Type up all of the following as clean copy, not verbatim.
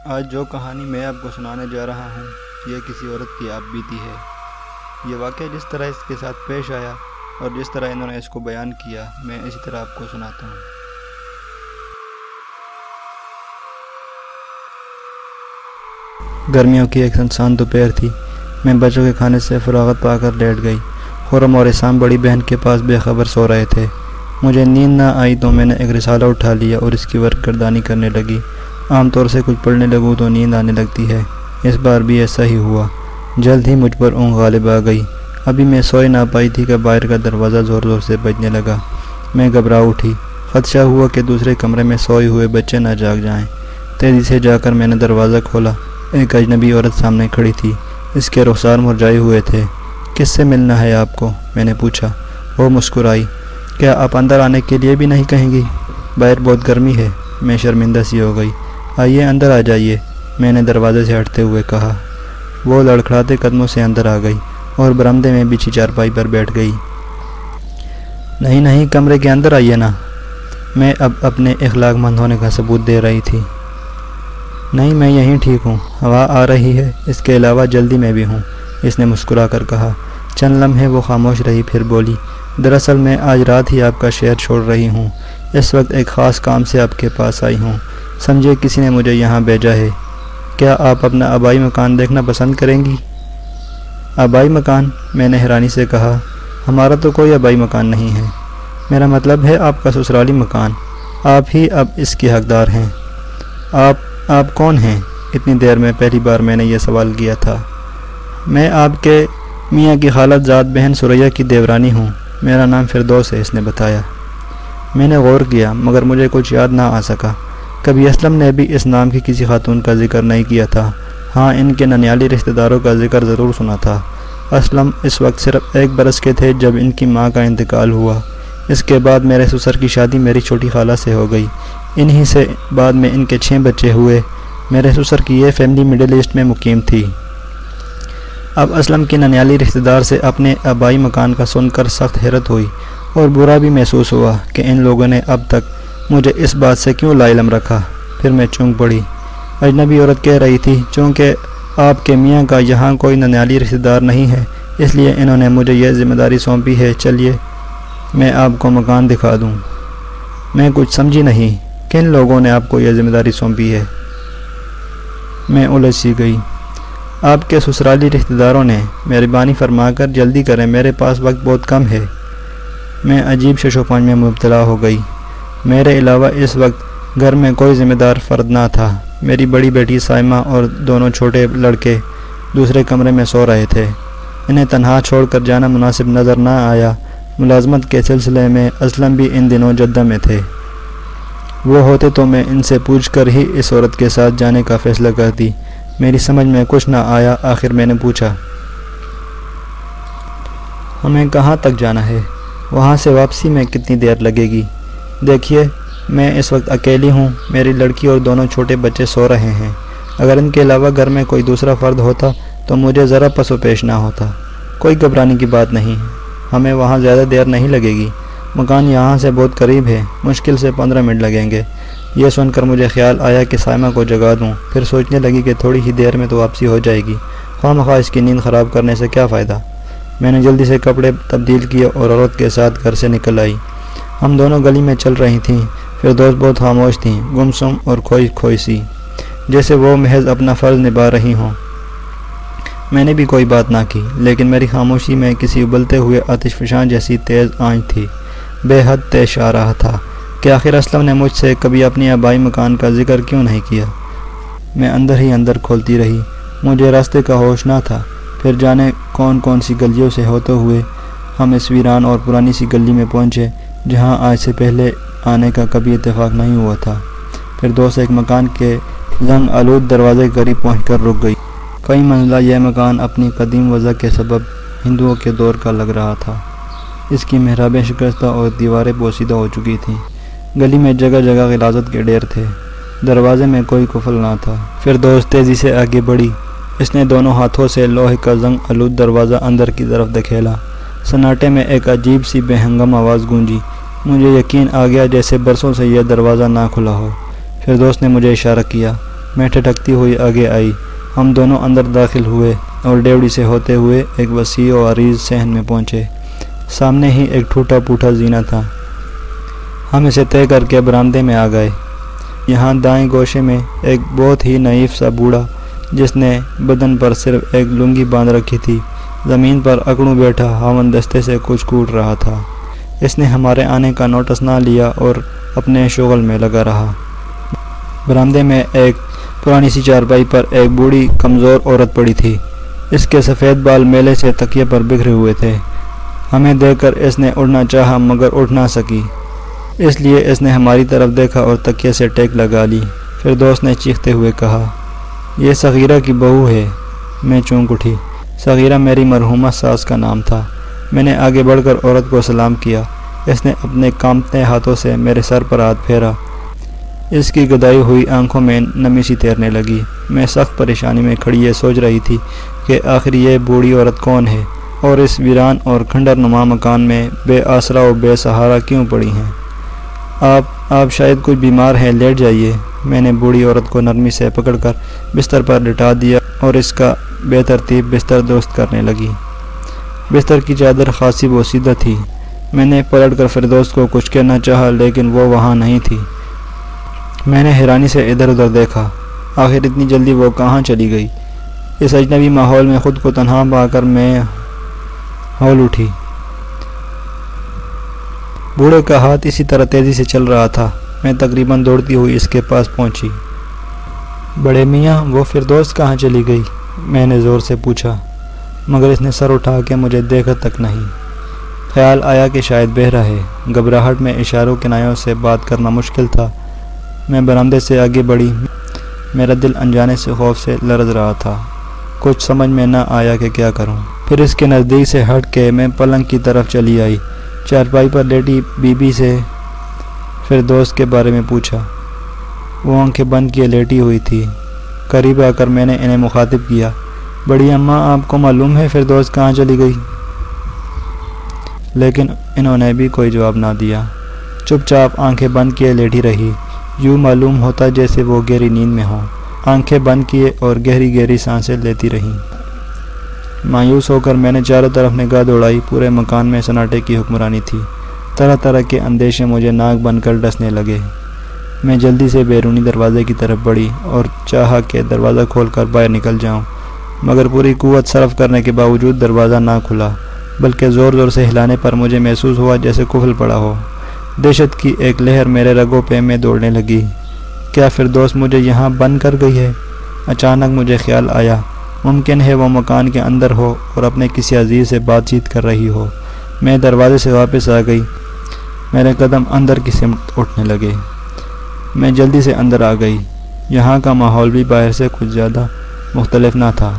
آج جو کہانی میں آپ کو سنانے جا رہا ہوں یہ کسی عورت کی آپ بیتی ہے۔ یہ واقعہ جس طرح اس کے ساتھ پیش آیا اور جس طرح انہوں نے اس کو بیان کیا میں اسی طرح آپ کو سناتا ہوں۔ گرمیوں کی ایک سنسان دوپہر تھی۔ میں بچوں کے کھانے سے فراغت پا کر لیٹ گئی۔ خرم اور اسام بڑی بہن کے پاس بے خبر سو رہے تھے۔ مجھے نیند نہ آئی تو میں نے ایک رسالہ اٹھا لیا اور اس کی ورق گردانی کرنے لگی۔ عام طور سے کچھ پڑھنے لگوں تو نیند آنے لگتی ہے، اس بار بھی ایسا ہی ہوا۔ جلد ہی مجھ پر اونگ غالب آ گئی۔ ابھی میں سوئی نہ پائی تھی کہ باہر کا دروازہ زور زور سے بجنے لگا۔ میں گھبرا اٹھی، خدشہ ہوا کہ دوسرے کمرے میں سوئے ہوئے بچے نہ جاگ جائیں۔ تیزی سے جا کر میں نے دروازہ کھولا۔ ایک اجنبی عورت سامنے کھڑی تھی، اس کے رخسار مرجھائے ہوئے تھے۔ کس سے ملنا ہے آپ کو؟ میں نے پوچھا۔ وہ مسکرائی۔ کیا آپ اندر آنے کے لیے بھی نہیں کہیں گی؟ باہر بہت گرمی ہے۔ میں شرمندہ سی ہو گئی۔ آئیے اندر آ جائیے، میں نے دروازے سے ہٹتے ہوئے کہا۔ وہ لڑکھڑاتے قدموں سے اندر آ گئی اور برآمدے میں بچھی چارپائی پر بیٹھ گئی۔ نہیں نہیں، کمرے کے اندر آئیے نا، میں اب اپنے اخلاق مند ہونے کا ثبوت دے رہی تھی۔ نہیں، میں یہیں ٹھیک ہوں، ہوا آ رہی ہے، اس کے علاوہ جلدی میں بھی ہوں، اس نے مسکرا کر کہا۔ چند لمحے وہ خاموش رہی، پھر بولی، دراصل میں آج رات ہی آپ کا شہر چھوڑ رہی ہوں، اس وقت ایک خاص کام سے آپ کے پاس آئی ہوں، سمجھے کسی نے مجھے یہاں بھیجا ہے۔ کیا آپ اپنا آبائی مکان دیکھنا پسند کریں گی؟ آبائی مکان؟ میں نے حیرانی سے کہا۔ ہمارا تو کوئی آبائی مکان نہیں ہے، میرا مطلب ہے آپ کا سسرالی مکان، آپ ہی اب اس کے حقدار ہیں۔ آپ کون ہیں؟ اتنی دیر میں پہلی بار میں نے یہ سوال کیا تھا۔ میں آپ کے میاں کی خالد زاد بہن ثریا کی دیورانی ہوں، میرا نام فردوس ہے، اس نے بتایا۔ میں نے غور کیا مگر مجھے کچھ یاد نہ آ سکا۔ کبھی اسلم نے بھی اس نام کی کسی خاتون کا ذکر نہیں کیا تھا۔ ہاں، ان کے ننیالی رشتہ داروں کا ذکر ضرور سنا تھا۔ اسلم اس وقت صرف 1 برس کے تھے جب ان کی ماں کا انتقال ہوا۔ اس کے بعد میرے سسر کی شادی میری چھوٹی خالہ سے ہو گئی، انہی سے بعد میں ان کے 6 بچے ہوئے۔ میرے سسر کی یہ فیملی مڈل ایسٹ میں مقیم تھی۔ اب اسلم کی ننیالی رشتہ دار سے اپنے آبائی مکان کا سن کر سخت حیرت ہوئی اور برا بھی محسوس ہوا کہ ان لوگوں نے اب تک مجھے اس بات سے کیوں لا علم رکھا۔ پھر میں چونک پڑی۔ اجنبی عورت کہہ رہی تھی، چونکہ آپ کے میاں کا یہاں کوئی ننیالی رشتہ دار نہیں ہے اس لیے انہوں نے مجھے یہ ذمہ داری سونپی ہے، چلیے میں آپ کو مکان دکھا دوں۔ میں کچھ سمجھی نہیں، کن لوگوں نے آپ کو یہ ذمہ داری سونپی ہے؟ میں الجھ سی گئی۔ آپ کے سسرالی رشتہ داروں نے۔ مہربانی فرما کر جلدی کریں، میرے پاس وقت بہت کم ہے۔ میں عجیب شش و پنج میں مبتلا ہو گئی۔ میرے علاوہ اس وقت گھر میں کوئی ذمہ دار فرد نہ تھا۔ میری بڑی بیٹی سائمہ اور دونوں چھوٹے لڑکے دوسرے کمرے میں سو رہے تھے۔ انہیں تنہا چھوڑ کر جانا مناسب نظر نہ آیا۔ ملازمت کے سلسلے میں اسلم بھی ان دنوں جدہ میں تھے۔ وہ ہوتے تو میں ان سے پوچھ کر ہی اس عورت کے ساتھ جانے کا فیصلہ کرتی۔ میری سمجھ میں کچھ نہ آیا، آخر میں نے پوچھا، ہمیں کہاں تک جانا ہے؟ وہاں سے واپسی میں کتنی دیر لگے گی؟ دیکھیے، میں اس وقت اکیلی ہوں، میری لڑکی اور دونوں چھوٹے بچے سو رہے ہیں۔ اگر ان کے علاوہ گھر میں کوئی دوسرا فرد ہوتا تو مجھے ذرا پس و پیش نہ ہوتا۔ کوئی گھبرانے کی بات نہیں، ہمیں وہاں زیادہ دیر نہیں لگے گی، مکان یہاں سے بہت قریب ہے، مشکل سے 15 منٹ لگیں گے۔ یہ سن کر مجھے خیال آیا کہ سائمہ کو جگا دوں، پھر سوچنے لگی کہ تھوڑی ہی دیر میں تو واپسی ہو جائے گی، خواہ مخواہ اس کی نیند خراب کرنے سے کیا فائدہ۔ میں نے جلدی سے کپڑے تبدیل کیے اور عورت کے ساتھ گھر سے نکل آئی۔ ہم دونوں گلی میں چل رہی تھیں۔ فردوس بہت خاموش تھیں، گمسم اور کھوئی سی، جیسے وہ محض اپنا فرض نبھا رہی ہوں۔ میں نے بھی کوئی بات نہ کی، لیکن میری خاموشی میں کسی ابلتے ہوئے آتش فشاں جیسی تیز آنچ تھی، بے حد تیز آ رہا تھا کہ آخر اسلم نے مجھ سے کبھی اپنی آبائی مکان کا ذکر کیوں نہیں کیا۔ میں اندر ہی اندر کھولتی رہی، مجھے راستے کا ہوش نہ تھا۔ پھر جانے کون سی گلیوں سے ہوتے ہوئے ہم اس ویران اور پرانی سی گلی میں پہنچے جہاں آج سے پہلے آنے کا کبھی اتفاق نہیں ہوا تھا۔ پھر دوست ایک مکان کے زنگ آلود دروازے کے قریب پہنچ کر رک گئی۔ کئی منزلہ یہ مکان اپنی قدیم وضع کے سبب ہندوؤں کے دور کا لگ رہا تھا۔ اس کی محرابیں شکستہ اور دیواریں بوسیدہ ہو چکی تھیں۔ گلی میں جگہ جگہ غلاظت کے ڈھیر تھے، دروازے میں کوئی قفل نہ تھا۔ پھر دوست تیزی سے آگے بڑھی، اس نے دونوں ہاتھوں سے لوہے کا زنگ آلود دروازہ اندر کی طرف دھکیلا۔ سناٹے میں ایک عجیب سی بے ہنگم آواز گونجی۔ مجھے یقین آ گیا جیسے برسوں سے یہ دروازہ نہ کھلا ہو۔ پھر دوست نے مجھے اشارہ کیا، میں ٹھٹکتی ہوئی آگے آئی۔ ہم دونوں اندر داخل ہوئے اور ڈیوڑی سے ہوتے ہوئے ایک وسیع و عریض صحن میں پہنچے۔ سامنے ہی ایک ٹوٹا پھوٹا زینہ تھا۔ ہم اسے طے کر کے برآمدے میں آ گئے۔ یہاں دائیں گوشے میں ایک بہت ہی نحیف سا بوڑھا، جس نے بدن پر صرف ایک لنگی باندھ رکھی تھی، زمین پر اکڑوں بیٹھا ہاون دستے سے کچھ کوٹ رہا تھا۔ اس نے ہمارے آنے کا نوٹس نہ لیا اور اپنے شغل میں لگا رہا۔ برآمدے میں ایک پرانی سی چارپائی پر ایک بوڑھی کمزور عورت پڑی تھی۔ اس کے سفید بال میلے سے تکیے پر بکھرے ہوئے تھے۔ ہمیں دیکھ کر اس نے اڑنا چاہا مگر اٹھ نہ سکی، اس لیے اس نے ہماری طرف دیکھا اور تکیے سے ٹیک لگا لی۔ فردوس نے چیختے ہوئے کہا، یہ صغیرہ کی بہو ہے۔ میں چونک اٹھی۔ صغیرہ میری مرحومہ ساس کا نام تھا۔ میں نے آگے بڑھ کر عورت کو سلام کیا۔ اس نے اپنے کانپتے ہاتھوں سے میرے سر پر ہاتھ پھیرا۔ اس کی گدائی ہوئی آنکھوں میں نمی سی تیرنے لگی۔ میں سخت پریشانی میں کھڑی یہ سوچ رہی تھی کہ آخر یہ بوڑھی عورت کون ہے اور اس ویران اور کھنڈر نما مکان میں بے آسرا و بے سہارا کیوں پڑی ہیں؟ آپ شاید کچھ بیمار ہیں، لیٹ جائیے۔ میں نے بوڑھی عورت کو نرمی سے پکڑ کر بستر پر لٹا دیا اور اس کا بے ترتیب بستر درست کرنے لگی۔ بستر کی چادر خاصی بوسیدہ تھی۔ میں نے پلٹ کر فردوس کو کچھ کہنا چاہا لیکن وہ وہاں نہیں تھی۔ میں نے حیرانی سے ادھر ادھر دیکھا، آخر اتنی جلدی وہ کہاں چلی گئی؟ اس اجنبی ماحول میں خود کو تنہا پا کر میں ہول اٹھی۔ بوڑھے کا ہاتھ اسی طرح تیزی سے چل رہا تھا۔ میں تقریباً دوڑتی ہوئی اس کے پاس پہنچی۔ بڑے میاں، وہ فردوس کہاں چلی گئی؟ میں نے زور سے پوچھا، مگر اس نے سر اٹھا کے مجھے دیکھا تک نہیں۔ خیال آیا کہ شاید بہرا ہے۔ گھبراہٹ میں اشاروں کنایوں سے بات کرنا مشکل تھا۔ میں برآمدے سے آگے بڑھی۔ میرا دل انجانے سے خوف سے لرز رہا تھا۔ کچھ سمجھ میں نہ آیا کہ کیا کروں۔ پھر اس کے نزدیک سے ہٹ کے میں پلنگ کی طرف چلی آئی۔ چارپائی پر لیٹی بی بی سے فردوس کے بارے میں پوچھا۔ وہ آنکھیں بند کیے لیٹی ہوئی تھی۔ قریب آ کر میں نے انہیں مخاطب کیا، بڑی اماں، آپ کو معلوم ہے فردوس کہاں چلی گئی؟ لیکن انہوں نے بھی کوئی جواب نہ دیا۔ چپ چاپ آنکھیں بند کیے لیٹی رہی، یوں معلوم ہوتا جیسے وہ گہری نیند میں ہوں۔ آنکھیں بند کیے اور گہری گہری سانسیں لیتی رہیں۔ مایوس ہو کر میں نے چاروں طرف نگاہ دوڑائی۔ پورے مکان میں سناٹے کی حکمرانی تھی۔ طرح طرح کے اندیشے مجھے ناک بن کر ڈسنے لگے۔ میں جلدی سے بیرونی دروازے کی طرف بڑھی اور چاہا کہ دروازہ کھول کر باہر نکل جاؤں، مگر پوری قوت صرف کرنے کے باوجود دروازہ نہ کھلا، بلکہ زور زور سے ہلانے پر مجھے محسوس ہوا جیسے قفل پڑا ہو۔ دہشت کی ایک لہر میرے رگوں پہ میں دوڑنے لگی۔ کیا فردوس مجھے یہاں بند کر گئی ہے؟ اچانک مجھے خیال آیا، ممکن ہے وہ مکان کے اندر ہو اور اپنے کسی عزیز سے بات چیت کر رہی ہو۔ میں دروازے سے واپس آ گئی۔ میرے قدم اندر کی سمت اٹھنے لگے۔ میں جلدی سے اندر آ گئی۔ یہاں کا ماحول بھی باہر سے کچھ زیادہ مختلف نہ تھا۔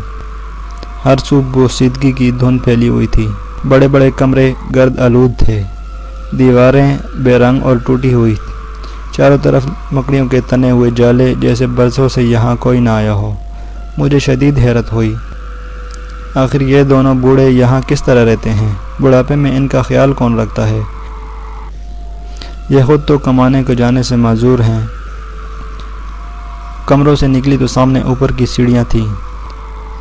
ہر سو بوسیدگی کی دھند پھیلی ہوئی تھی۔ بڑے بڑے کمرے گرد آلود تھے، دیواریں بے رنگ اور ٹوٹی ہوئی، چاروں طرف مکڑیوں کے تنے ہوئے جالے، جیسے برسوں سے یہاں کوئی نہ آیا ہو۔ مجھے شدید حیرت ہوئی، آخر یہ دونوں بوڑھے یہاں کس طرح رہتے ہیں؟ بڑھاپے میں ان کا خیال کون رکھتا ہے؟ یہ خود تو کمانے کو جانے سے معذور ہیں۔ کمروں سے نکلی تو سامنے اوپر کی سیڑھیاں تھیں۔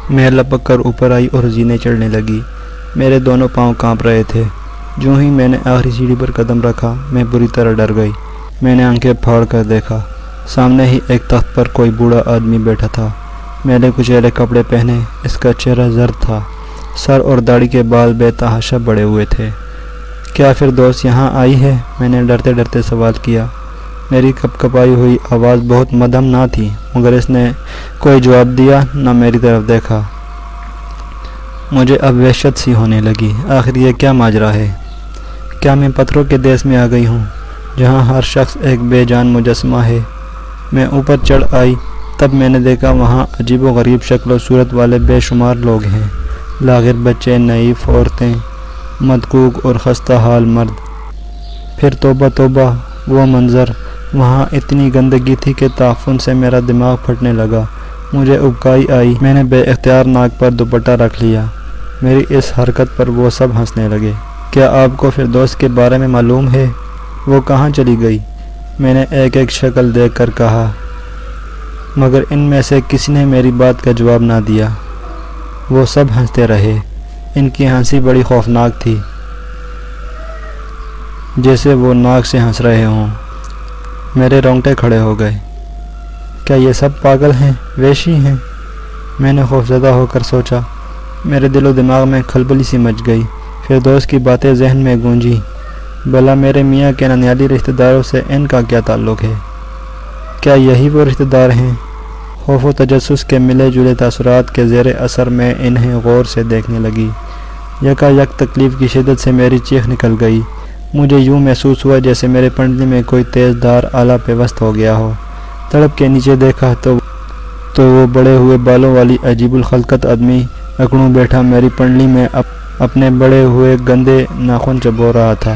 میں لپک کر اوپر آئی اور زینے چڑھنے لگی۔ میرے دونوں پاؤں کانپ رہے تھے۔ جو ہی میں نے آخری سیڑھی پر قدم رکھا، میں بری طرح ڈر گئی۔ میں نے آنکھیں پھاڑ کر دیکھا، سامنے ہی ایک تخت پر کوئی بوڑھا آدمی بیٹھا تھا۔ میلے کچیلے کپڑے پہنے، اس کا چہرہ زرد تھا، سر اور داڑھی کے بال بے تحاشا بڑے ہوئے تھے۔ کیا فردوس یہاں آئی ہے؟ میں نے ڈرتے ڈرتے سوال کیا۔ میری کپ کپائی ہوئی آواز بہت مدھم نہ تھی، مگر اس نے کوئی جواب دیا نہ میری طرف دیکھا۔ مجھے اب وحشت سی ہونے لگی۔ آخر یہ کیا ماجرا ہے؟ کیا میں پتھروں کے دیس میں آ گئی ہوں، جہاں ہر شخص ایک بے جان مجسمہ ہے؟ میں اوپر چڑھ آئی، تب میں نے دیکھا وہاں عجیب و غریب شکل و صورت والے بے شمار لوگ ہیں، لاغر بچے، نحیف عورتیں، مدقوق اور خستہ حال مرد۔ پھر توبہ توبہ، وہ منظر! وہاں اتنی گندگی تھی کہ تعفن سے میرا دماغ پھٹنے لگا۔ مجھے ابکائی آئی۔ میں نے بے اختیار ناک پر دوپٹہ رکھ لیا۔ میری اس حرکت پر وہ سب ہنسنے لگے۔ کیا آپ کو فردوس کے بارے میں معلوم ہے؟ وہ کہاں چلی گئی؟ میں نے ایک ایک شکل دیکھ کر کہا۔ مگر ان میں سے کسی نے میری بات کا جواب نہ دیا۔ وہ سب ہنستے رہے۔ ان کی ہنسی بڑی خوفناک تھی، جیسے وہ ناک سے ہنس رہے ہوں۔ میرے رونگٹے کھڑے ہو گئے۔ کیا یہ سب پاگل ہیں، وحشی ہیں؟ میں نے خوفزدہ ہو کر سوچا۔ میرے دل و دماغ میں کھلبلی سی مچ گئی۔ پھر دوست کی باتیں ذہن میں گونجی۔ بھلا میرے میاں کے ننیالی رشتہ داروں سے ان کا کیا تعلق ہے؟ کیا یہی وہ رشتہ دار ہیں؟ خوف و تجسس کے ملے جلے تاثرات کے زیر اثر میں انہیں غور سے دیکھنے لگی۔ یکا یک تکلیف کی شدت سے میری چیخ نکل گئی۔ مجھے یوں محسوس ہوا جیسے میرے پنڈلی میں کوئی تیز دھار آلہ پیوست ہو گیا ہو۔ تڑپ کے نیچے دیکھا تو وہ بڑے ہوئے بالوں والی عجیب الخلقت آدمی اکڑوں بیٹھا میری پنڈلی میں اپنے بڑے ہوئے گندے ناخن چبو رہا تھا۔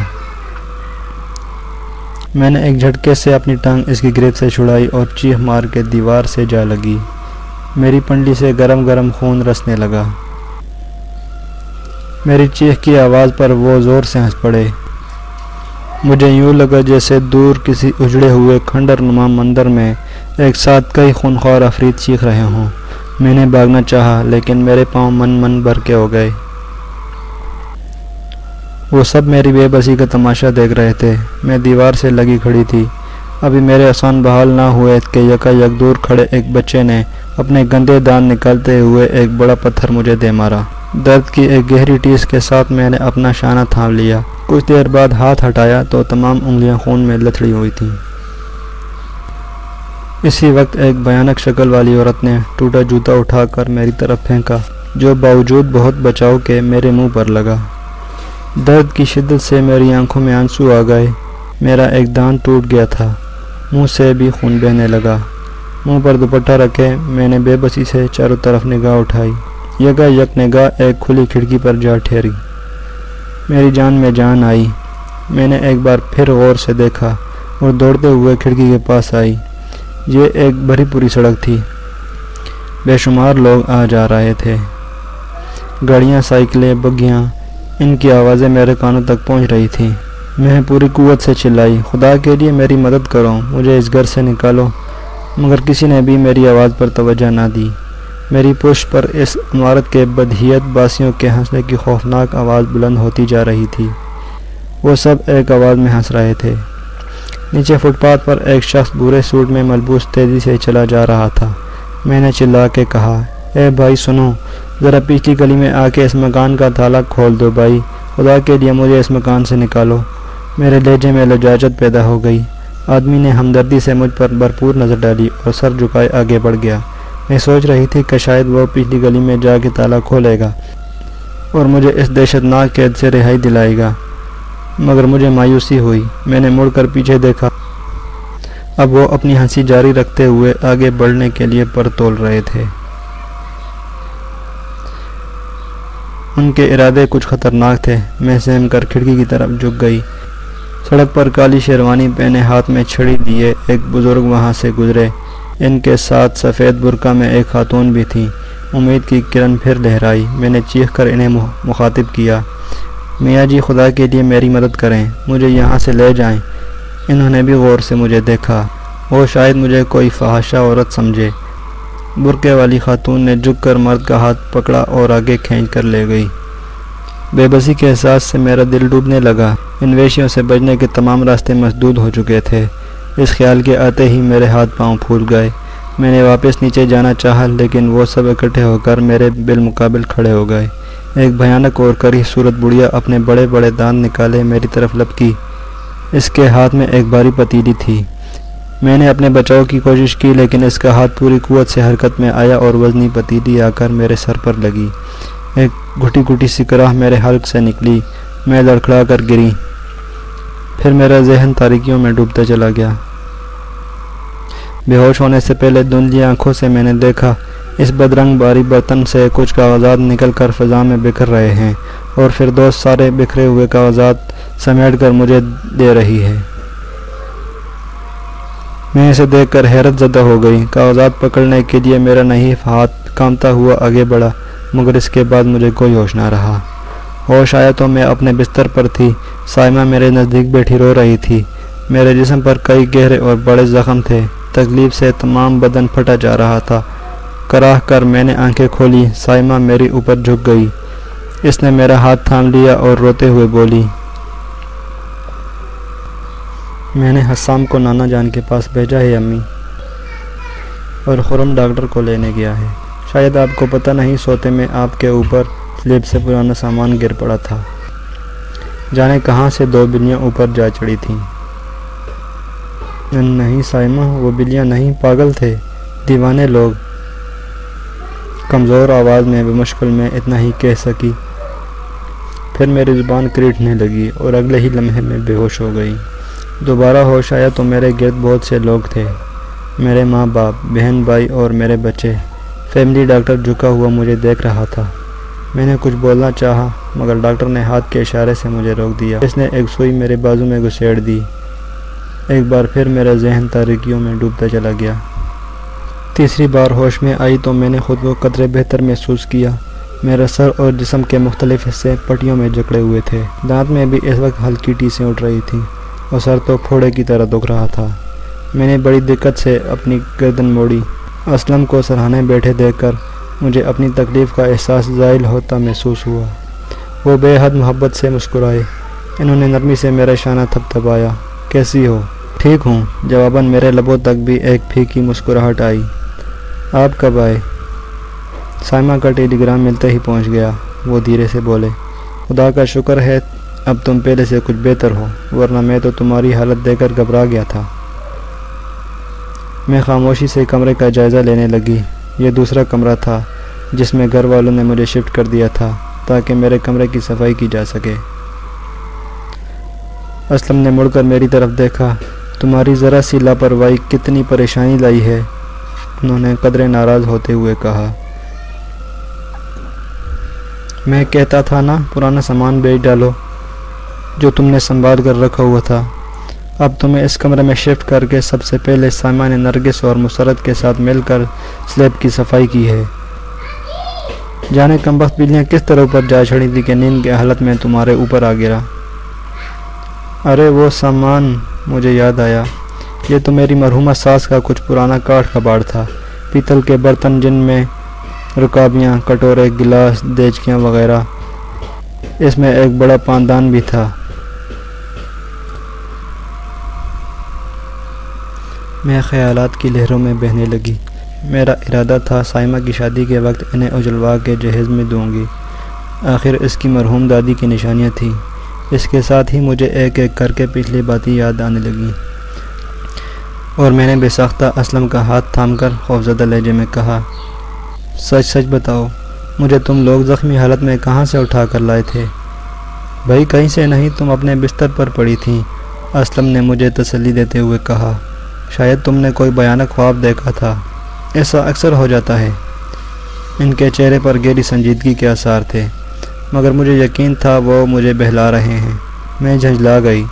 میں نے ایک جھٹکے سے اپنی ٹانگ اس کی گریب سے چھڑائی اور چیخ مار کے دیوار سے جا لگی۔ میری پنڈلی سے گرم گرم خون رسنے لگا۔ میری چیخ کی آواز پر وہ زور سے ہنس پڑے۔ مجھے یوں لگا جیسے دور کسی اجڑے ہوئے کھنڈر نما مندر میں ایک ساتھ کئی خونخوار افرید چیخ رہے ہوں۔ میں نے بھاگنا چاہا لیکن میرے پاؤں من بھر کے ہو گئے۔ وہ سب میری بے بسی کا تماشا دیکھ رہے تھے۔ میں دیوار سے لگی کھڑی تھی۔ ابھی میرے آسان بحال نہ ہوئے کہ یکا یک دور کھڑے ایک بچے نے اپنے گندے دانت نکالتے ہوئے ایک بڑا پتھر مجھے دے مارا۔ درد کی ایک گہری ٹیس کے ساتھ میں نے اپنا شانہ تھام لیا۔ کچھ دیر بعد ہاتھ ہٹایا تو تمام انگلیاں خون میں لتھڑی ہوئی تھیں۔ اسی وقت ایک بھیانک شکل والی عورت نے ٹوٹا جوتا اٹھا کر میری طرف پھینکا، جو باوجود بہت بچاؤ کے میرے منہ پر لگا۔ درد کی شدت سے میری آنکھوں میں آنسو آ گئے۔ میرا ایک دانت ٹوٹ گیا تھا۔ منہ سے بھی خون بہنے لگا۔ منہ پر دوپٹہ رکھے میں نے بے بسی سے چاروں طرف نگاہ اٹھائی۔ یکا یک نگاہ ایک کھلی کھڑکی پر جا ٹھہری۔ میری جان میں جان آئی۔ میں نے ایک بار پھر غور سے دیکھا اور دوڑتے ہوئے کھڑکی کے پاس آئی۔ یہ ایک بھری پوری سڑک تھی۔ بے شمار لوگ آ جا رہے تھے۔ گاڑیاں، سائیکلیں، بگیاں، ان کی آوازیں میرے کانوں تک پہنچ رہی تھیں۔ میں پوری قوت سے چلائی، خدا کے لیے میری مدد کرو، مجھے اس گھر سے نکالو، مگر کسی نے بھی میری آواز پر توجہ نہ دی۔ میری پشت پر اس عمارت کے بدحیت باسیوں کے ہنسنے کی خوفناک آواز بلند ہوتی جا رہی تھی۔ وہ سب ایک آواز میں ہنس رہے تھے۔ نیچے فٹ پاتھ پر ایک شخص بھورے سوٹ میں ملبوس تیزی سے چلا جا رہا تھا۔ میں نے چلا کے کہا، اے بھائی سنو، ذرا پچھلی گلی میں آ کے اس مکان کا تالا کھول دو بھائی، خدا کے لیے مجھے اس مکان سے نکالو۔ میرے لہجے میں لجاجت پیدا ہو گئی۔ آدمی نے ہمدردی سے مجھ پر بھرپور نظر ڈالی اور سر جھکائے آگے بڑھ گیا۔ میں سوچ رہی تھی کہ شاید وہ پچھلی گلی میں جا کے تالا کھولے گا اور مجھے اس دہشت ناک قید سے رہائی دلائے گا، مگر مجھے مایوسی ہوئی۔ میں نے مڑ کر پیچھے دیکھا۔ اب وہ اپنی ہنسی جاری رکھتے ہوئے آگے بڑھنے کے لیے پر تول رہے تھے۔ ان کے ارادے کچھ خطرناک تھے۔ میں سہم کر کھڑکی کی طرف جھک گئی۔ سڑک پر کالی شیروانی پہنے ہاتھ میں چھڑی لیے ایک بزرگ وہاں سے گزرے۔ ان کے ساتھ سفید برقع میں ایک خاتون بھی تھی۔ امید کی کرن پھر لہرائی۔ میں نے چیخ کر انہیں مخاطب کیا، میاں جی خدا کے لیے میری مدد کریں، مجھے یہاں سے لے جائیں۔ انہوں نے بھی غور سے مجھے دیکھا۔ وہ شاید مجھے کوئی فحاشہ عورت سمجھے۔ برقعے والی خاتون نے جھک کر مرد کا ہاتھ پکڑا اور آگے کھینچ کر لے گئی۔ بے بسی کے احساس سے میرا دل ڈوبنے لگا۔ ان ویشیوں سے بچنے کے تمام راستے مسدود ہو چکے تھے۔ اس خیال کے آتے ہی میرے ہاتھ پاؤں پھول گئے۔ میں نے واپس نیچے جانا چاہا لیکن وہ سب اکٹھے ہو کر میرے بالمقابل کھڑے ہو گئے۔ ایک بھیانک اور کری صورت بڑھیا اپنے بڑے بڑے دانت نکالے میری طرف لپکی۔ اس کے ہاتھ میں ایک باری پتیلی تھی۔ میں نے اپنے بچاؤ کی کوشش کی لیکن اس کا ہاتھ پوری قوت سے حرکت میں آیا اور وزنی پتیلی آ کر میرے سر پر لگی۔ ایک گھٹی گھٹی سی کراہ میرے حلق سے نکلی۔ میں لڑکھڑا کر گری۔ پھر میرا ذہن تاریکیوں میں ڈوبتا چلا گیا۔ بے ہوش ہونے سے پہلے دھندلی آنکھوں سے میں نے دیکھا اس بدرنگ باری برتن سے کچھ کاغذات نکل کر فضا میں بکھر رہے ہیں اور پھر دوست سارے بکھرے ہوئے کاغذات سمیٹ کر مجھے دے رہی ہے۔ میں اسے دیکھ کر حیرت زدہ ہو گئی۔ کاغذات پکڑنے کے لیے میرا نحیف ہاتھ کانپتا ہوا آگے بڑھا، مگر اس کے بعد مجھے کوئی ہوش نہ رہا۔ ہوش آیا تو میں اپنے بستر پر تھی۔ سائمہ میرے نزدیک بیٹھی رو رہی تھی۔ میرے جسم پر کئی گہرے اور بڑے زخم تھے۔ تکلیف سے تمام بدن پھٹا جا رہا تھا۔ کراہ کر میں نے آنکھیں کھولی۔ سائمہ میری اوپر جھک گئی۔ اس نے میرا ہاتھ تھام لیا اور روتے ہوئے بولی، میں نے حسام کو نانا جان کے پاس بھیجا ہے امی، اور خرم ڈاکٹر کو لینے گیا ہے۔ شاید آپ کو پتہ نہیں، سوتے میں آپ کے اوپر سلیب سے پرانا سامان گر پڑا تھا۔ جانے کہاں سے 2 بلیاں اوپر جا چڑھی تھیں۔ نہیں سائمہ، وہ بلیاں نہیں، پاگل تھے، دیوانے لوگ۔ کمزور آواز میں بمشکل میں اتنا ہی کہہ سکی، پھر میری زبان کریٹنے لگی اور اگلے ہی لمحے میں بے ہوش ہو گئی۔ دوبارہ ہوش آیا تو میرے گرد بہت سے لوگ تھے، میرے ماں باپ، بہن بھائی اور میرے بچے۔ فیملی ڈاکٹر جھکا ہوا مجھے دیکھ رہا تھا۔ میں نے کچھ بولنا چاہا مگر ڈاکٹر نے ہاتھ کے اشارے سے مجھے روک دیا۔ اس نے ایک سوئی میرے بازو میں گھسیڑ دی۔ ایک بار پھر میرا ذہن تاریکیوں میں ڈوبتا چلا گیا۔ تیسری بار ہوش میں آئی تو میں نے خود کو قدرے بہتر محسوس کیا۔ میرا سر اور جسم کے مختلف حصے پٹیوں میں جکڑے ہوئے تھے۔ دانت میں بھی اس وقت ہلکی ٹیسیں اٹھ رہی تھیں اور سر تو پھوڑے کی طرح دکھ رہا تھا۔ میں نے بڑی دقت سے اپنی گردن موڑی۔ اسلم کو سرہانے بیٹھے دیکھ کر مجھے اپنی تکلیف کا احساس زائل ہوتا محسوس ہوا۔ وہ بے حد محبت سے مسکرائے۔ انہوں نے نرمی سے میرا شانہ تھپتھپایا۔ کیسی ہو؟ ٹھیک ہوں، جواباً میرے لبوں تک بھی ایک پھیکی مسکراہٹ آئی۔ آپ کب آئے؟ سائمہ کا ٹیلی گرام ملتے ہی پہنچ گیا۔ وہ دھیرے سے بولے، خدا کا شکر ہے اب تم پہلے سے کچھ بہتر ہو، ورنہ میں تو تمہاری حالت دیکھ کر گھبرا گیا تھا۔ میں خاموشی سے کمرے کا جائزہ لینے لگی۔ یہ دوسرا کمرہ تھا جس میں گھر والوں نے مجھے شفٹ کر دیا تھا تاکہ میرے کمرے کی صفائی کی جا سکے۔ اسلم نے مڑ کر میری طرف دیکھا۔ تمہاری ذرا سی لاپرواہی کتنی پریشانی لائی ہے، انہوں نے قدرے ناراض ہوتے ہوئے کہا۔ میں کہتا تھا نا پرانا سامان بیچ ڈالو جو تم نے سنبھال کر رکھا ہوا تھا۔ اب تمہیں اس کمرے میں شفٹ کر کے سب سے پہلے سائمہ نے نرگس اور مسرت کے ساتھ مل کر سلیب کی صفائی کی ہے۔ جانے کمبخت بلیاں کس طرح اوپر جا چڑھی تھی کہ نیند کی حالت میں تمہارے اوپر آ گرا۔ ارے وہ سامان، مجھے یاد آیا، یہ تو میری مرحومہ ساس کا کچھ پرانا کاٹھ کباڑ تھا۔ پیتل کے برتن جن میں رکابیاں، کٹورے، گلاس، دیچکیاں وغیرہ۔ اس میں ایک بڑا پاندان بھی تھا۔ میں خیالات کی لہروں میں بہنے لگی۔ میرا ارادہ تھا سائمہ کی شادی کے وقت انہیں اجلوا کے جہیز میں دوں گی۔ آخر اس کی مرحوم دادی کی نشانیاں تھیں۔ اس کے ساتھ ہی مجھے ایک ایک کر کے پچھلی باتیں یاد آنے لگیں، اور میں نے بے ساختہ اسلم کا ہاتھ تھام کر خوفزدہ لہجے میں کہا، سچ سچ بتاؤ، مجھے تم لوگ زخمی حالت میں کہاں سے اٹھا کر لائے تھے؟ بھائی کہیں سے نہیں، تم اپنے بستر پر پڑی تھیں، اسلم نے مجھے تسلی دیتے ہوئے کہا۔ شاید تم نے کوئی بھیانک خواب دیکھا تھا، ایسا اکثر ہو جاتا ہے۔ ان کے چہرے پر گہری سنجیدگی کے آثار تھے، مگر مجھے یقین تھا وہ مجھے بہلا رہے ہیں۔ میں جھنجھلا گئی۔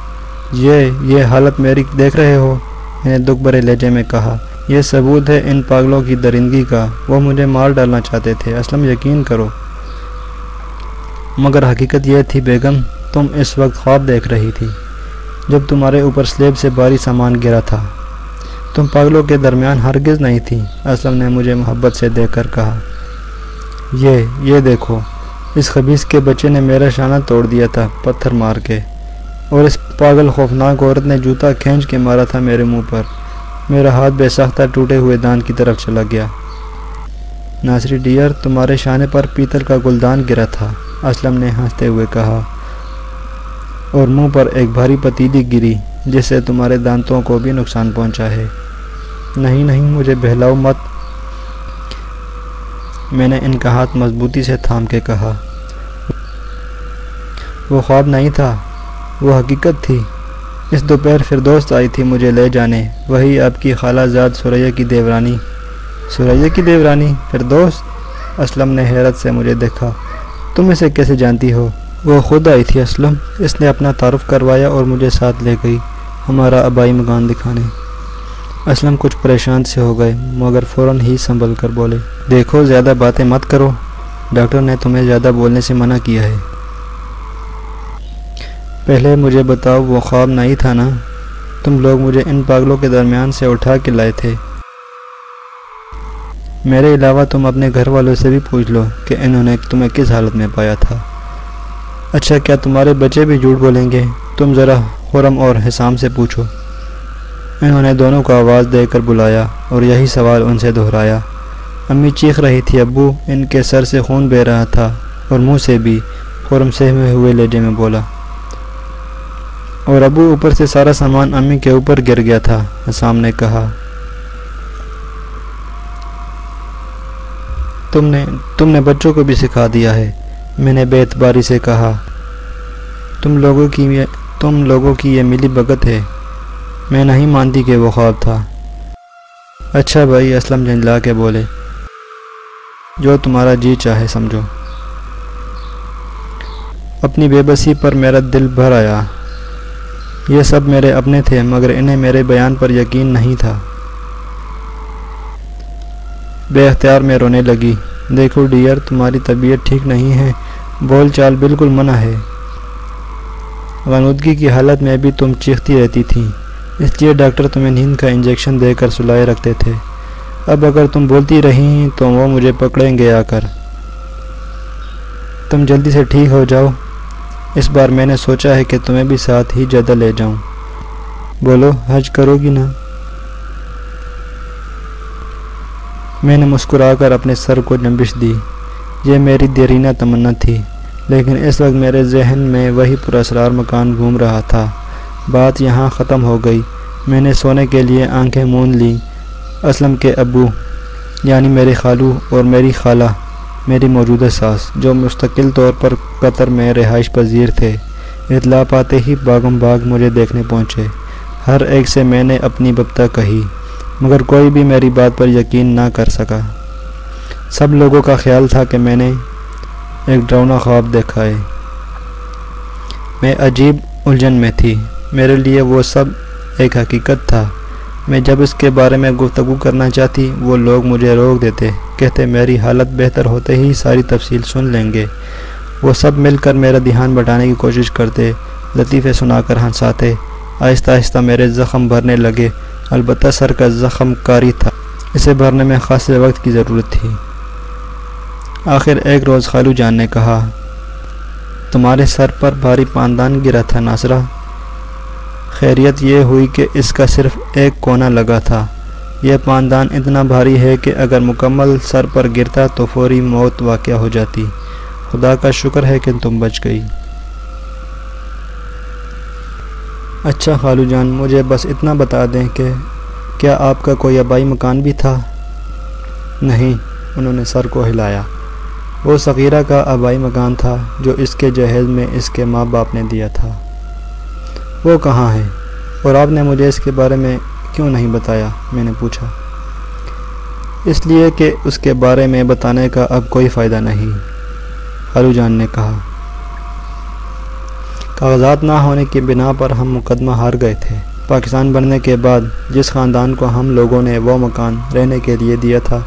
یہ حالت میری دیکھ رہے ہو؟ میں نے دکھ بھرے لہجے میں کہا۔ یہ ثبوت ہے ان پاگلوں کی درندگی کا، وہ مجھے مار ڈالنا چاہتے تھے، اسلم یقین کرو۔ مگر حقیقت یہ تھی بیگم، تم اس وقت خواب دیکھ رہی تھی جب تمہارے اوپر سلیب سے بھاری سامان گرا تھا۔ تم پاگلوں کے درمیان ہرگز نہیں تھی، اسلم نے مجھے محبت سے دیکھ کر کہا۔ یہ دیکھو، اس خبیث کے بچے نے میرا شانہ توڑ دیا تھا پتھر مار کے، اور اس پاگل خوفناک عورت نے جوتا کھینچ کے مارا تھا میرے منہ پر۔ میرا ہاتھ بے ساختہ ٹوٹے ہوئے دان کی طرف چلا گیا۔ ناصری ڈیئر، تمہارے شانے پر پیتل کا گلدان گرا تھا، اسلم نے ہنستے ہوئے کہا، اور منہ پر ایک بھاری پتیلی گری جس سے تمہارے دانتوں کو بھی نقصان پہنچا ہے۔ نہیں، مجھے بہلاؤ مت، میں نے ان کا ہاتھ مضبوطی سے تھام کے کہا۔ وہ خواب نہیں تھا، وہ حقیقت تھی۔ اس دوپہر فردوس آئی تھی مجھے لے جانے، وہی آپ کی خالہ زاد سریہ کی دیورانی۔ سریہ کی دیورانی؟ فردوس؟ اسلم نے حیرت سے مجھے دیکھا۔ تم اسے کیسے جانتی ہو؟ وہ خود آئی تھی اسلم، اس نے اپنا تعارف کروایا اور مجھے ساتھ لے گئی ہمارا آبائی مکان دکھانے۔ اسلم کچھ پریشان سے ہو گئے مگر فوراً ہی سنبھل کر بولے، دیکھو زیادہ باتیں مت کرو، ڈاکٹر نے تمہیں زیادہ بولنے سے منع کیا ہے۔ پہلے مجھے بتاؤ وہ خواب نہیں تھا نا؟ تم لوگ مجھے ان پاگلوں کے درمیان سے اٹھا کے لائے تھے۔ میرے علاوہ تم اپنے گھر والوں سے بھی پوچھ لو کہ انہوں نے تمہیں کس حالت میں پایا تھا۔ اچھا، کیا تمہارے بچے بھی جھوٹ بولیں گے؟ تم ذرا خرم اور حسام سے پوچھو۔ انہوں نے دونوں کو آواز دے کر بلایا اور یہی سوال ان سے دہرایا۔ امی چیخ رہی تھی، ابو ان کے سر سے خون بہہ رہا تھا اور منہ سے بھی۔ خرم سہمے ہوئے لہجے میں بولا۔ اور ابو اوپر سے سارا سامان امی کے اوپر گر گیا تھا، حسام نے کہا۔ تم نے بچوں کو بھی سکھا دیا ہے، میں نے بے اعتباری سے کہا۔ تم لوگوں کی یہ ملی بھگت ہے، میں نہیں مانتی کہ وہ خواب تھا۔ اچھا بھائی، اسلم جھنجلا کے بولے، جو تمہارا جی چاہے سمجھو۔ اپنی بے بسی پر میرا دل بھر آیا۔ یہ سب میرے اپنے تھے، مگر انہیں میرے بیان پر یقین نہیں تھا۔ بے اختیار میں رونے لگی۔ دیکھو ڈیئر، تمہاری طبیعت ٹھیک نہیں ہے، بول چال بالکل منع ہے۔ غنودگی کی حالت میں بھی تم چیختی رہتی تھی، اس لیے ڈاکٹر تمہیں نیند کا انجیکشن دے کر سلائے رکھتے تھے۔ اب اگر تم بولتی رہی تو وہ مجھے پکڑیں گے آ کر۔ تم جلدی سے ٹھیک ہو جاؤ۔ اس بار میں نے سوچا ہے کہ تمہیں بھی ساتھ ہی جدہ لے جاؤں۔ بولو، حج کرو گی نا؟ میں نے مسکرا کر اپنے سر کو جنبش دی۔ یہ میری دیرینہ تمنا تھی، لیکن اس وقت میرے ذہن میں وہی پراسرار مکان گھوم رہا تھا۔ بات یہاں ختم ہو گئی۔ میں نے سونے کے لیے آنکھیں موند لیں۔ اسلم کے ابو یعنی میری خالو اور میری خالہ، میری موجودہ ساس، جو مستقل طور پر قطر میں رہائش پذیر تھے، اطلاع پاتے ہی باغم باغ مجھے دیکھنے پہنچے۔ ہر ایک سے میں نے اپنی ببتہ کہی، مگر کوئی بھی میری بات پر یقین نہ کر سکا۔ سب لوگوں کا خیال تھا کہ میں نے ایک ڈراؤنا خواب دیکھا ہے۔ میں عجیب الجھن میں تھی۔ میرے لیے وہ سب ایک حقیقت تھا۔ میں جب اس کے بارے میں گفتگو کرنا چاہتی، وہ لوگ مجھے روک دیتے، کہتے میری حالت بہتر ہوتے ہی ساری تفصیل سن لیں گے۔ وہ سب مل کر میرا دھیان بٹانے کی کوشش کرتے، لطیفے سنا کر ہنساتے۔ آہستہ آہستہ میرے زخم بھرنے لگے۔ البتہ سر کا زخم کاری تھا، اسے بھرنے میں خاصے وقت کی ضرورت تھی۔ آخر ایک روز خالو جان نے کہا، تمہارے سر پر بھاری پاندان گرا تھا ناصرہ۔ خیریت یہ ہوئی کہ اس کا صرف ایک کونا لگا تھا۔ یہ پاندان اتنا بھاری ہے کہ اگر مکمل سر پر گرتا تو فوری موت واقع ہو جاتی۔ خدا کا شکر ہے کہ تم بچ گئی۔ اچھا خالو جان، مجھے بس اتنا بتا دیں کہ کیا آپ کا کوئی آبائی مکان بھی تھا؟ نہیں، انہوں نے سر کو ہلایا۔ وہ صغیرہ کا آبائی مکان تھا جو اس کے جہیز میں اس کے ماں باپ نے دیا تھا۔ وہ کہاں ہے؟ اور آپ نے مجھے اس کے بارے میں کیوں نہیں بتایا؟ میں نے پوچھا۔ اس لیے کہ اس کے بارے میں بتانے کا اب کوئی فائدہ نہیں، خالو جان نے کہا۔ کاغذات نہ ہونے کی بنا پر ہم مقدمہ ہار گئے تھے۔ پاکستان بننے کے بعد جس خاندان کو ہم لوگوں نے وہ مکان رہنے کے لیے دیا تھا،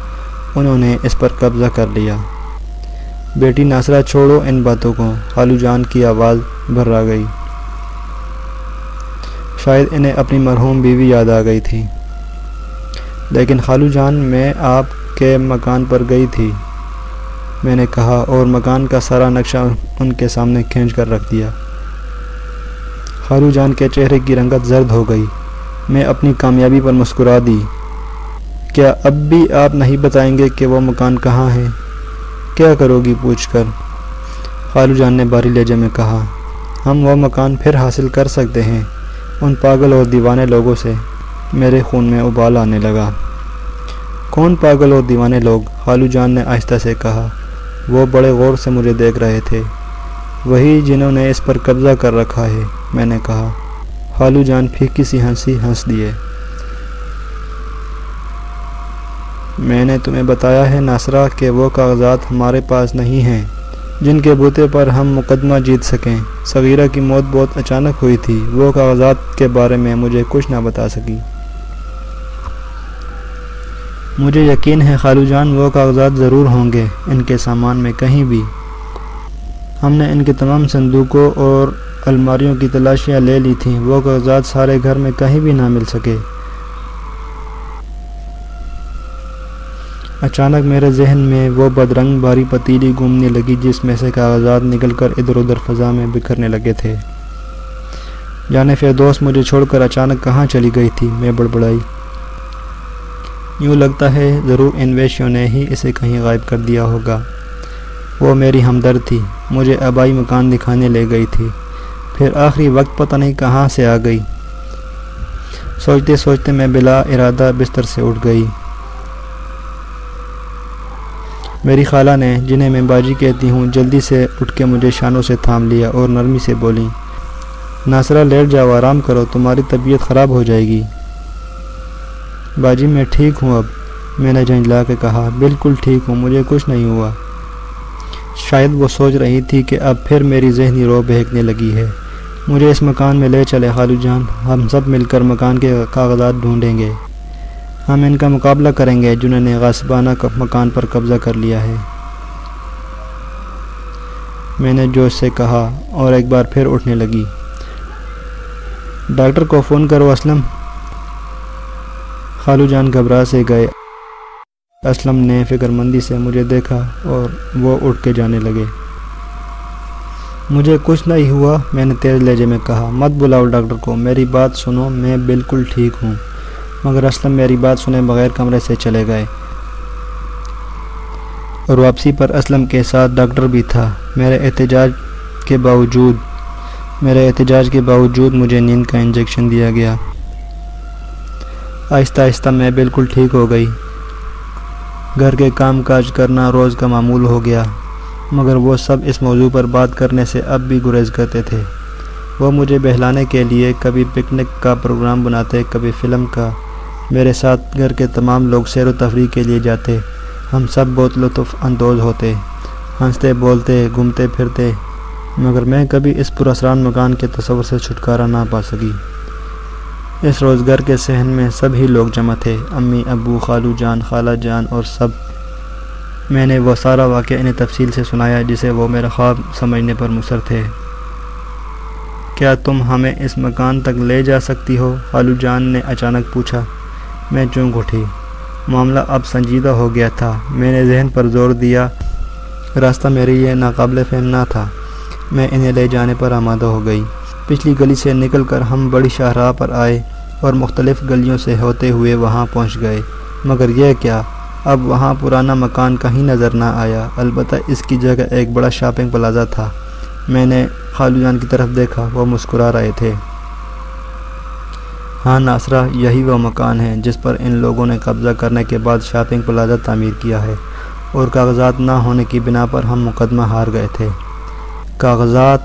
انہوں نے اس پر قبضہ کر لیا۔ بیٹی ناصرہ، چھوڑو ان باتوں کو، خالو جان کی آواز بھرا گئی۔ شاید انہیں اپنی مرحوم بیوی یاد آ گئی تھی۔ لیکن خالو جان، میں آپ کے مکان پر گئی تھی، میں نے کہا، اور مکان کا سارا نقشہ ان کے سامنے کھینچ کر رکھ دیا۔ خالو جان کے چہرے کی رنگت زرد ہو گئی۔ میں اپنی کامیابی پر مسکرا دی۔ کیا اب بھی آپ نہیں بتائیں گے کہ وہ مکان کہاں ہے؟ کیا کرو گی پوچھ کر؟ خالو جان نے بھاری لہجے میں کہا، ہم وہ مکان پھر حاصل کر سکتے ہیں ان پاگل اور دیوانے لوگوں سے۔ میرے خون میں ابال آنے لگا۔ کون پاگل اور دیوانے لوگ؟ خالو جان نے آہستہ سے کہا۔ وہ بڑے غور سے مجھے دیکھ رہے تھے۔ وہی جنہوں نے اس پر قبضہ کر رکھا ہے، میں نے کہا۔ خالو جان پھیکی سی ہنسی ہنس دیے۔ میں نے تمہیں بتایا ہے ناصرہ کہ وہ کاغذات ہمارے پاس نہیں ہیں جن کے بوتے پر ہم مقدمہ جیت سکیں۔ صغیرہ کی موت بہت اچانک ہوئی تھی، وہ کاغذات کے بارے میں مجھے کچھ نہ بتا سکی۔ مجھے یقین ہے خالو جان، وہ کاغذات ضرور ہوں گے ان کے سامان میں کہیں بھی۔ ہم نے ان کے تمام صندوقوں اور الماریوں کی تلاشیاں لے لی تھیں، وہ کاغذات سارے گھر میں کہیں بھی نہ مل سکے۔ اچانک میرے ذہن میں وہ بدرنگ بھاری پتیلی گھومنے لگی جس میں سے کاغذات نکل کر ادھر ادھر فضا میں بکھرنے لگے تھے۔ جانے فردوس مجھے چھوڑ کر اچانک کہاں چلی گئی تھی؟ میں بڑبڑائی۔ یوں لگتا ہے ضرور ان ویشیوں نے ہی اسے کہیں غائب کر دیا ہوگا۔ وہ میری ہمدرد تھی، مجھے آبائی مکان دکھانے لے گئی تھی، پھر آخری وقت پتہ نہیں کہاں سے آ گئی۔ سوچتے سوچتے میں بلا ارادہ بستر سے اٹھ گئی۔ میری خالہ نے، جنہیں میں باجی کہتی ہوں، جلدی سے اٹھ کے مجھے شانوں سے تھام لیا اور نرمی سے بولی، ناصرہ لیٹ جاؤ، آرام کرو، تمہاری طبیعت خراب ہو جائے گی۔ باجی میں ٹھیک ہوں اب، میں نے جھنجلا کے کہا، بالکل ٹھیک ہوں، مجھے کچھ نہیں ہوا۔ شاید وہ سوچ رہی تھی کہ اب پھر میری ذہنی رو بہکنے لگی ہے۔ مجھے اس مکان میں لے چلے خالو جان، ہم سب مل کر مکان کے کاغذات ڈھونڈیں گے، ہم ان کا مقابلہ کریں گے جنہوں نے غاصبانہ مکان پر قبضہ کر لیا ہے۔ میں نے جوش سے کہا اور ایک بار پھر اٹھنے لگی۔ ڈاکٹر کو فون کرو اسلم۔ خالو جان گھبرا سے گئے۔ اسلم نے فکر مندی سے مجھے دیکھا اور وہ اٹھ کے جانے لگے۔ مجھے کچھ نہیں ہوا، میں نے تیز لہجے میں کہا، مت بلاؤ ڈاکٹر کو، میری بات سنو، میں بالکل ٹھیک ہوں۔ مگر اسلم میری بات سنے بغیر کمرے سے چلے گئے اور واپسی پر اسلم کے ساتھ ڈاکٹر بھی تھا۔ میرے احتجاج کے باوجود مجھے نیند کا انجیکشن دیا گیا۔ آہستہ آہستہ میں بالکل ٹھیک ہو گئی۔ گھر کے کام کاج کرنا روز کا معمول ہو گیا، مگر وہ سب اس موضوع پر بات کرنے سے اب بھی گریز کرتے تھے۔ وہ مجھے بہلانے کے لیے کبھی پکنک کا پروگرام بناتے، کبھی فلم کا۔ میرے ساتھ گھر کے تمام لوگ سیر و تفریح کے لیے جاتے۔ ہم سب بہت لطف اندوز ہوتے، ہنستے بولتے، گھومتے پھرتے، مگر میں کبھی اس پراسرار مکان کے تصور سے چھٹکارا نہ پا سکی۔ اس روز گھر کے صحن میں سبھی لوگ جمع تھے، امی، ابو، خالو جان، خالہ جان اور سب۔ میں نے وہ سارا واقعہ انہیں تفصیل سے سنایا جسے وہ میرا خواب سمجھنے پر مصر تھے۔ کیا تم ہمیں اس مکان تک لے جا سکتی ہو؟ خالو جان نے اچانک پوچھا۔ میں چونک اٹھی۔ معاملہ اب سنجیدہ ہو گیا تھا۔ میں نے ذہن پر زور دیا، راستہ میرے لیے ناقابل فہم نہ تھا۔ میں انہیں لے جانے پر آمادہ ہو گئی۔ پچھلی گلی سے نکل کر ہم بڑی شاہراہ پر آئے اور مختلف گلیوں سے ہوتے ہوئے وہاں پہنچ گئے، مگر یہ کیا، اب وہاں پرانا مکان کہیں نظر نہ آیا، البتہ اس کی جگہ ایک بڑا شاپنگ پلازا تھا۔ میں نے خالو جان کی طرف دیکھا، وہ مسکرا رہے تھے۔ ہاں ناصرہ، یہی وہ مکان ہے جس پر ان لوگوں نے قبضہ کرنے کے بعد شاپنگ پلازا تعمیر کیا ہے، اور کاغذات نہ ہونے کی بنا پر ہم مقدمہ ہار گئے تھے۔ کاغذات؟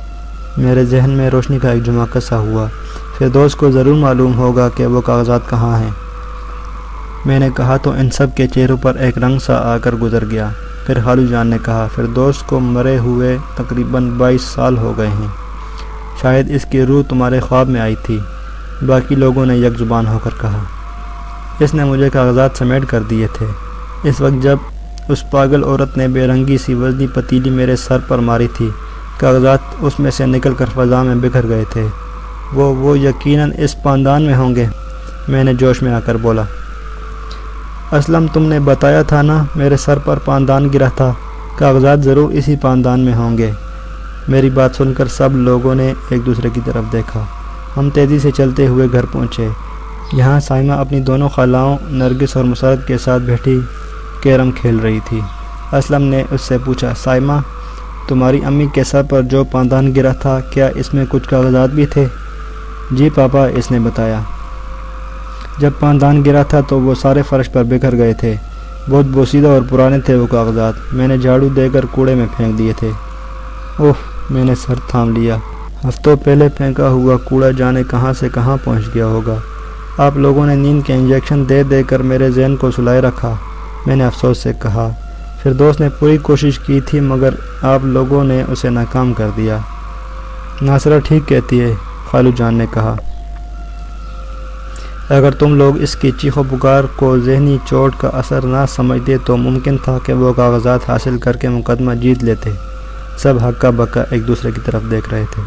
میرے ذہن میں روشنی کا ایک جھماکہ سا ہوا۔ فردوس کو ضرور معلوم ہوگا کہ وہ کاغذات کہاں ہیں۔ میں نے کہا تو ان سب کے چہروں پر ایک رنگ سا آ کر گزر گیا۔ پھر خالو جان نے کہا، فردوس کو مرے ہوئے تقریباً 22 سال ہو گئے ہیں، شاید اس کی روح تمہارے خواب میں آئی تھی۔ باقی لوگوں نے یک زبان ہو کر کہا۔ اس نے مجھے کاغذات سمیٹ کر دیے تھے۔ اس وقت جب اس پاگل عورت نے بے رنگی سی وزنی پتیلی میرے سر پر ماری تھی، کاغذات اس میں سے نکل کر فضا میں بکھر گئے تھے۔ وہ یقیناً اس پاندان میں ہوں گے، میں نے جوش میں آ کر بولا۔ اسلم، تم نے بتایا تھا نا میرے سر پر پاندان گرا تھا، کاغذات ضرور اسی پاندان میں ہوں گے۔ میری بات سن کر سب لوگوں نے ایک دوسرے کی طرف دیکھا۔ ہم تیزی سے چلتے ہوئے گھر پہنچے۔ یہاں سائمہ اپنی دونوں خالاؤں نرگس اور مسرت کے ساتھ بیٹھی کیرم کھیل رہی تھی۔ اسلم نے اس سے پوچھا، سائمہ، تمہاری امی کے سر پر جو پاندان گرا تھا، کیا اس میں کچھ کاغذات بھی تھے؟ جی پاپا، اس نے بتایا۔ جب پاندان گرا تھا تو وہ سارے فرش پر بکھر گئے تھے، بہت بوسیدہ اور پرانے تھے وہ کاغذات، میں نے جھاڑو دے کر کوڑے میں پھینک دیے تھے۔ اوہ، میں نے سر تھام لیا۔ ہفتوں پہلے پھینکا ہوا کوڑا جانے کہاں سے کہاں پہنچ گیا ہوگا۔ آپ لوگوں نے نیند کے انجیکشن دے دے کر میرے ذہن کو سلائے رکھا، میں نے افسوس سے کہا۔ فردوس نے پوری کوشش کی تھی مگر آپ لوگوں نے اسے ناکام کر دیا۔ ناصرہ ٹھیک کہتی ہے، خالو جان نے کہا۔ اگر تم لوگ اس کی چیخ و پکار کو ذہنی چوٹ کا اثر نہ سمجھتے تو ممکن تھا کہ وہ کاغذات حاصل کر کے مقدمہ جیت لیتے۔ سب ہکا بکا ایک دوسرے کی طرف دیکھ رہے تھے۔